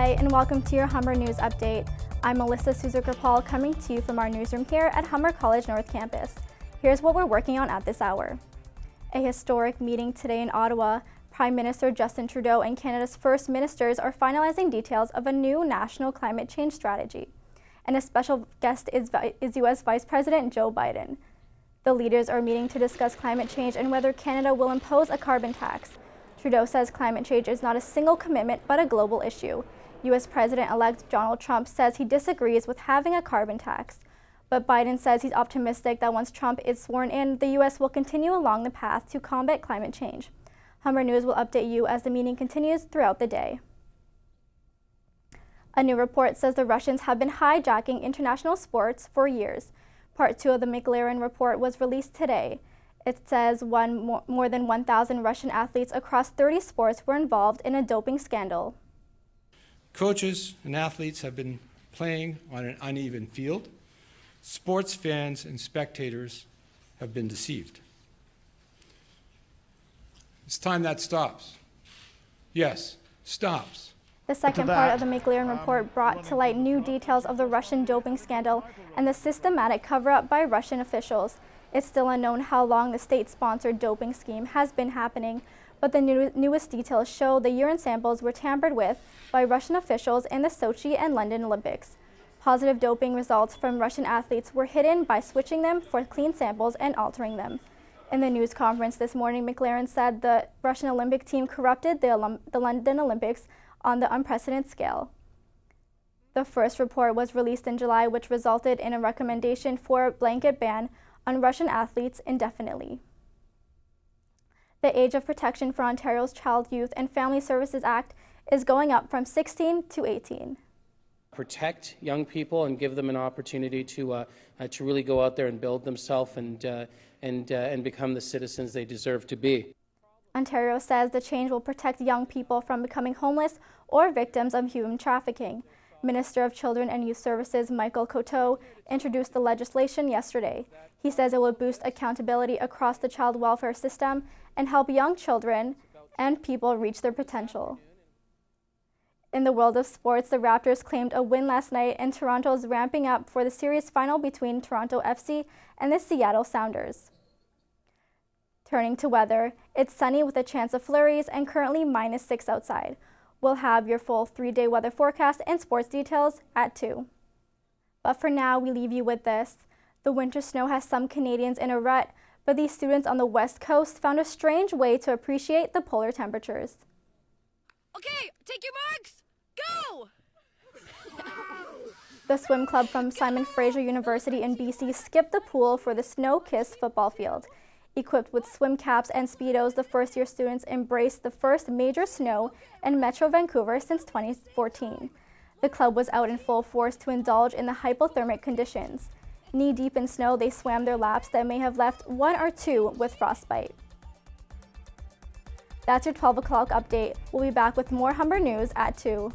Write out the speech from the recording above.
Hi, and welcome to your Humber News Update. I'm Melissa Souza-Kripal coming to you from our newsroom here at Humber College North Campus. Here's what we're working on at this hour. A historic meeting today in Ottawa. Prime Minister Justin Trudeau and Canada's First Ministers are finalizing details of a new national climate change strategy. And a special guest is U.S. Vice President Joe Biden. The leaders are meeting to discuss climate change and whether Canada will impose a carbon tax. Trudeau says climate change is not a single commitment but a global issue. U.S. President-elect Donald Trump says he disagrees with having a carbon tax. But Biden says he's optimistic that once Trump is sworn in, the U.S. will continue along the path to combat climate change. Humber News will update you as the meeting continues throughout the day. A new report says the Russians have been hijacking international sports for years. Part 2 of the McLaren report was released today. It says more than 1,000 Russian athletes across 30 sports were involved in a doping scandal. Coaches and athletes have been playing on an uneven field. Sports fans and spectators have been deceived. It's time that stops. Yes, stops. The second part of the McLaren report brought to light new details of the Russian doping scandal and the systematic cover-up by Russian officials. It's still unknown how long the state-sponsored doping scheme has been happening, but the newest details show the urine samples were tampered with by Russian officials in the Sochi and London Olympics. Positive doping results from Russian athletes were hidden by switching them for clean samples and altering them. In the news conference this morning, McLaren said the Russian Olympic team corrupted the London Olympics on the unprecedented scale. The first report was released in July, which resulted in a recommendation for a blanket ban on Russian athletes indefinitely. The age of protection for Ontario's Child, Youth and Family Services Act is going up from 16 to 18. Protect young people and give them an opportunity to really go out there and build themselves and become the citizens they deserve to be. Ontario says the change will protect young people from becoming homeless or victims of human trafficking. Minister of Children and Youth Services Michael Coteau introduced the legislation yesterday. He says it will boost accountability across the child welfare system and help young children and people reach their potential. In the world of sports, the Raptors claimed a win last night, and Toronto is ramping up for the series final between Toronto FC and the Seattle Sounders. Turning to weather, it's sunny with a chance of flurries and currently -6 outside. We'll have your full 3-day weather forecast and sports details at 2. But for now, we leave you with this. The winter snow has some Canadians in a rut, but these students on the West Coast found a strange way to appreciate the polar temperatures. Okay, take your marks, go! The swim club from Simon Fraser University in BC skipped the pool for the snow-kissed football field. Equipped with swim caps and Speedos, the first-year students embraced the first major snow in Metro Vancouver since 2014. The club was out in full force to indulge in the hypothermic conditions. Knee-deep in snow, they swam their laps that may have left 1 or 2 with frostbite. That's your 12 o'clock update. We'll be back with more Humber News at 2.